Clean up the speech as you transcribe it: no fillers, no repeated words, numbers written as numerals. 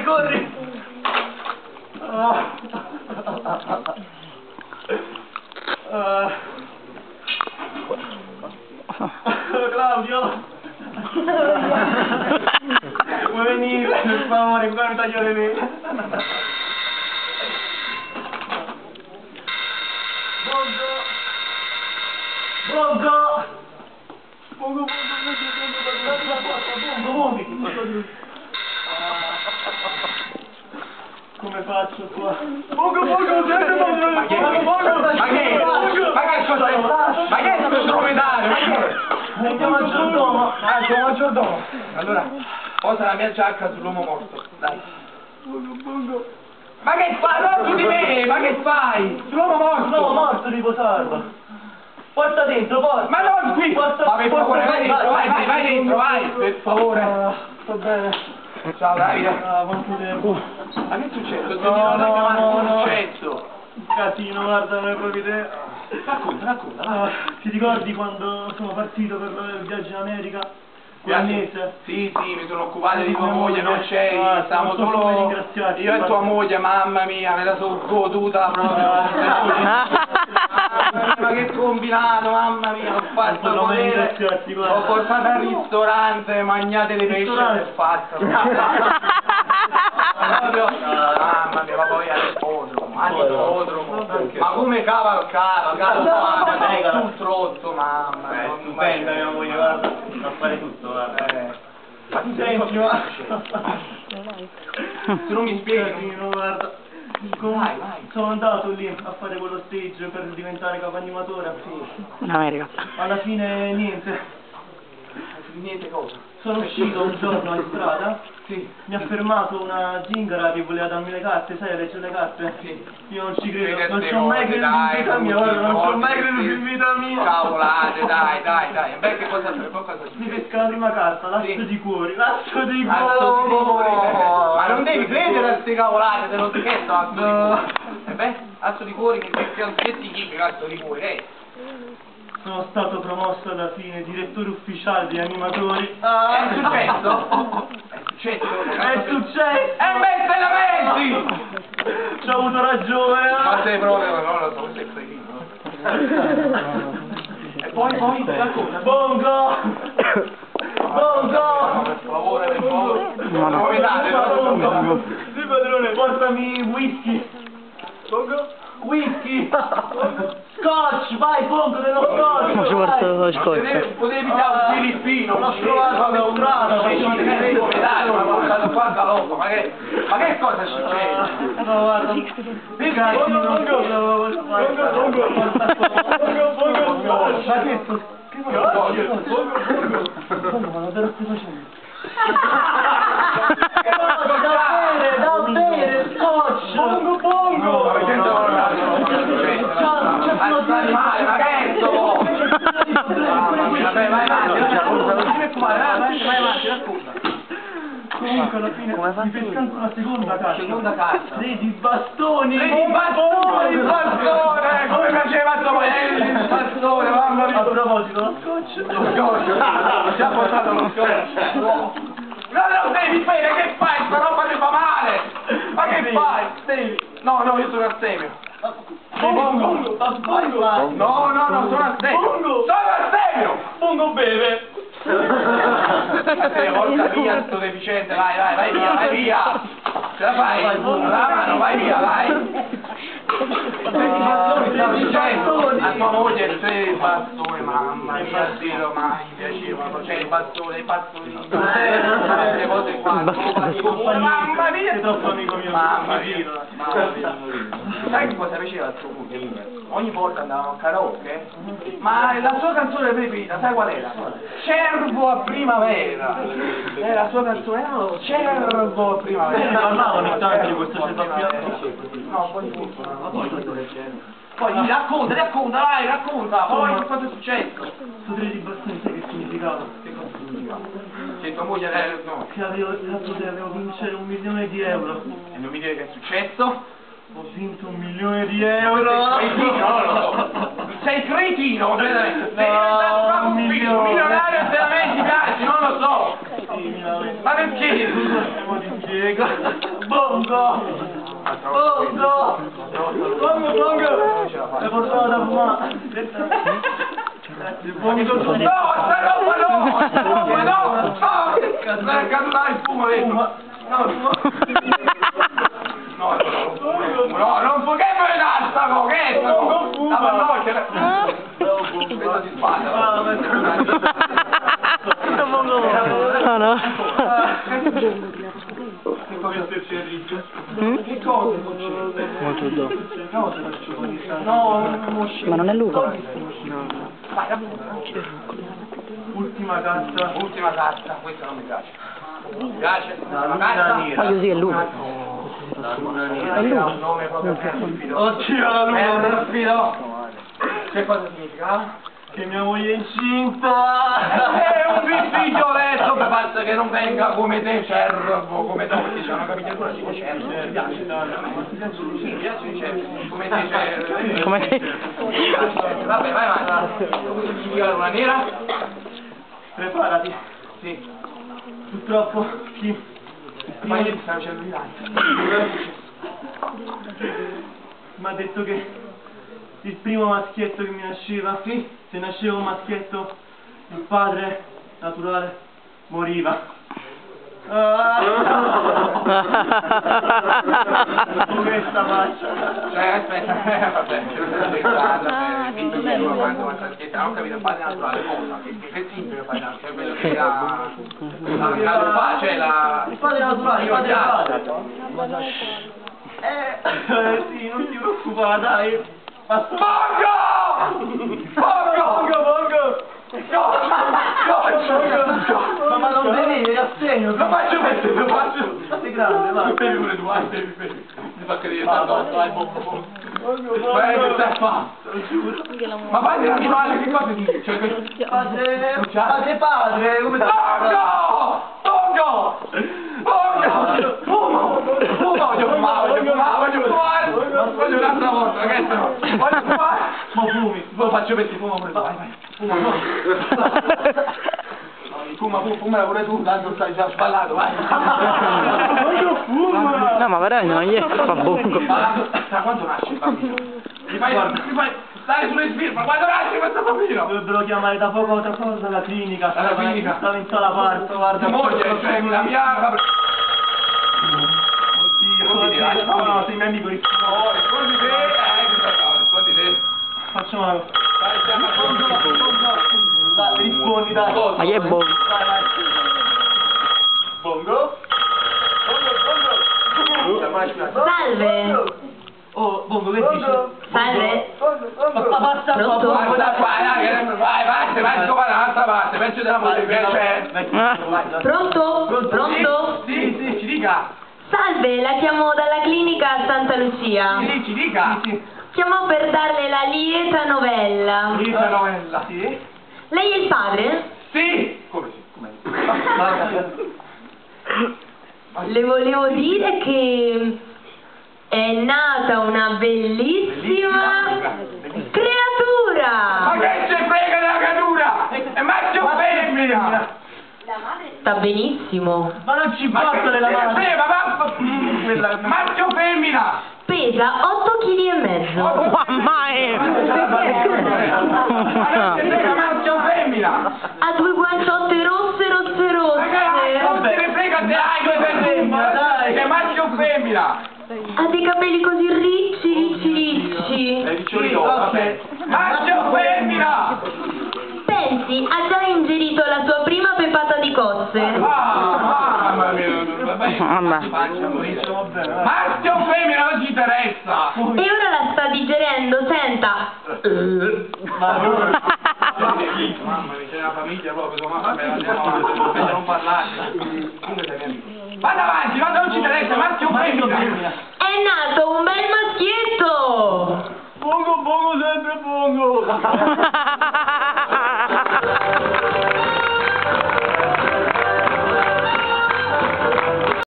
corri! Claudio! Vuoi venire? Per favore, qua mi taglio le vene. Bongo! Come faccio qua? Bongo, ma che è sto dromedario? Andiamo al maggiordomo. Andiamo al maggiordomo. Allora, posa la mia giacca sull'uomo morto, dai. Bongo. Ma che fai? Non su di me, ma che fai? Sull'uomo morto! L'uomo morto riposarlo. Porta dentro, porta! Ma non qui! Porta, Ma per favore, vai dentro, vai dentro, vai! Per favore! Va bene. Ciao Davide! Quanto tempo? Ma che è successo? No. Che è successo? Casino, guarda, non hai proprio idea. Racconta. Ti ricordi quando sono partito per il viaggio in America? Un mese? Sì, mi sono occupato di tua moglie, non c'eri, stavamo non so solo come ringraziarti, io e guarda. tua moglie, mamma mia, me la sono goduta proprio. Ma che combinato, mamma mia, ho fatto Non volere, ringraziarti, guarda. ho portato al ristorante, mangiate le pesce e fatto. Mamma mia, ma poi all'ipodromo, ma come cavalcata, sul trotto, mamma mia. Stupenda mia moglie, guarda, sa fare tutto, guarda. Ma ti Senti, tu non mi spieghi, guarda. vai. Sono andato lì a fare quello stage per diventare capo animatore. In America. Alla fine niente. Niente cosa. Sono uscito un giorno in strada, mi ha fermato una zingara che voleva darmi le carte, sai, legge le carte? Io non ci credo, non ci ho mai creduto in vita mia, guarda, non ci ho mai creduto in vita mia. Cavolate, dai. Beh, che cosa Mi pesca la prima carta, lasso di cuori, lasso di cuori. cuori. Ma non devi credere a queste cavolate, te lo scherzo, lasso di cuori. E beh, lasso di cuori, che significa lasso di cuori, Sono stato promosso alla fine direttore ufficiale degli animatori. È successo? È successo! E mette la mezzi! Ci ho avuto ragione! Ma sei proprio, non lo so, sei cretino. E poi, racconta. Bongo! Per favore. Come date? Sì, padrone, portami whisky. Bongo? Whisky! Scotch, vai, Bongo, dello scotch! Ma ci porto scotch. Potevi dare un filippino, l'ho trovato da Urano, ma portato qua galoppo, ma che cosa succede? No, guarda, Bongo, ma che cosa stai facendo? Da bere, scotch! Bongo! Ma che è sto? Vabbè, vai avanti, racconta. Comunque alla fine mi pesca anche una seconda carta. Vedi bastoni! Bastone! Come faceva il bastone, mamma mia! A proposito, lo scotch! Ci ha portato lo scotch! No, devi bene, che fai? Sta roba mi fa male! Ma che fai? Devi! No, io sono astemio! Bongo! No, sono astemio! Sono astemio! Bongo beve! Porta via sto deficiente, vai via! Ce la fai? La mano, vai via, vai! Stavo dicendo a tua moglie c'è il bastone, mamma mia, Dio, mai mi piacevano, c'è il bastone, i bastoni, le cose qua, mamma mia, sei troppo amico mio, mamma mia. Sai che cosa faceva il suo cugino? Ogni volta andavamo a karaoke, ma la sua canzone preferita, sai qual era? Cervo a primavera! Era la sua canzone, Cervo a primavera! Ne parlavo ogni tanto di questo cervo a primavera? No, un po' di tutto. Poi racconta, poi che cosa è successo? Sto tre di bastoni sai che significava? Che cosa significava? Che tua moglie era... no. Che avevo vincere 1 milione di euro. E non mi dire che è successo? Ho vinto 1 milione di euro! Sei cretino, completamente! Sei diventato un milionario e te la metti, non lo so! Sì, Ma perché? Mo ti spiego. Bongo! Bongo! Bongo, bongo! Hai portato da fumare! Bongo! No, sta roba no! Sta roba no! È caduta il fumo dentro! No, non può che me la sta cochetta! La pannocchia! Questa si spalla! No, no. Che cosa succede? Molto dopo. No, Ma non è Luca? ultima carta. Ultima carta, questa non mi piace. Mi piace? La Ultima luna carta. nera. Ma così è Luca. La luna nera. È Luca. Ha un nome proprio perfido. Oddio, la luna nera. Perfido. Che cosa significa? Che mia moglie è incinta! È un figlioletto, basta che non venga come te, cervo, come te, perché c'è una capigliatura tipo cervo, mi piace, sì, mi piace cervo, come te cervo. Come te? Mi piace, vabbè, vai avanti. Cosa significa la luna nera? Preparati. Sì. Purtroppo, chi? Ma io ti stavo facendo di là. Mi ha detto che il primo maschietto che mi nasceva, sì, se nasceva un maschietto, il padre naturale moriva. Con questa faccia. Aspetta, vabbè, non capito, il padre naturale cosa? Che simbolo padre naturale? Cioè quello che Il padre naturale, il padre. Sì, non ti preoccupare, dai. Bongo! Ma non devi, è assegno. Lo faccio mettere, lo faccio. Ma sei grande, va. Bevi pure tu, bevi. Mi fa cadere tanto, dai, bongo. Ma che stai a fare? Ma padre naturale, che cosa dici? Padre, come stai? Bongo! Voglio fumare! Voglio un'altra volta, ragazzi! Voglio fumare! Ma fumi! Lo faccio per ti, fuma pure tu, vai! Fuma pure tu, tanto stai già sballato, vai! No, ma veramente non gli è fa bongo. Ma da quando nasce il bambino? Mi fai stare sulle sfide, ma quando nasce questo bambino? Dovrebbero chiamare da poco la clinica. Alla clinica? Stava in sala parto, guarda. Moglie, cioè la mia... Oddio, no, sei mio amico. Rispondi te. Facciamo una cosa. Dai, rispondi, dai. Ma che è bongo? Bongo? Salve! Oh, Bongo, che dici? Salve! Ma basta, Pronto? Vai, vai, un'altra parte, penso della moglie, Pronto? Pronto? Sì, ci dica. Salve, la chiamo dalla clinica a Santa Lucia. Sì, ci dica. Chiamo per darle la lieta novella. Lieta novella. Sì? Lei è il padre? Sì. Come sì? Le volevo dire che è nata una bellissima creatura! Ma che ce frega della creatura? È maschio o femmina? Sta benissimo. Ma non ci importa della madre. Maschio o femmina? Pesa 8,5 kg. Maschio o femmina? Ha due guanciotte rosse. Non te ne frega se hai due femmine, dai! Che maschio o femmina? Ha dei capelli così ricci. Maschio o femmina? Pensi, ha già ingerito la sua prima pepata di cozze. Mamma mia, maschio o femmina non ci interessa! E ora la sta digerendo, senta. Mamma mia, c'è una famiglia proprio, tua mamma me non parlare. Vada avanti, non ci interessa, maschio o femmina? È nato un bel maschietto. Bongo, sempre bongo.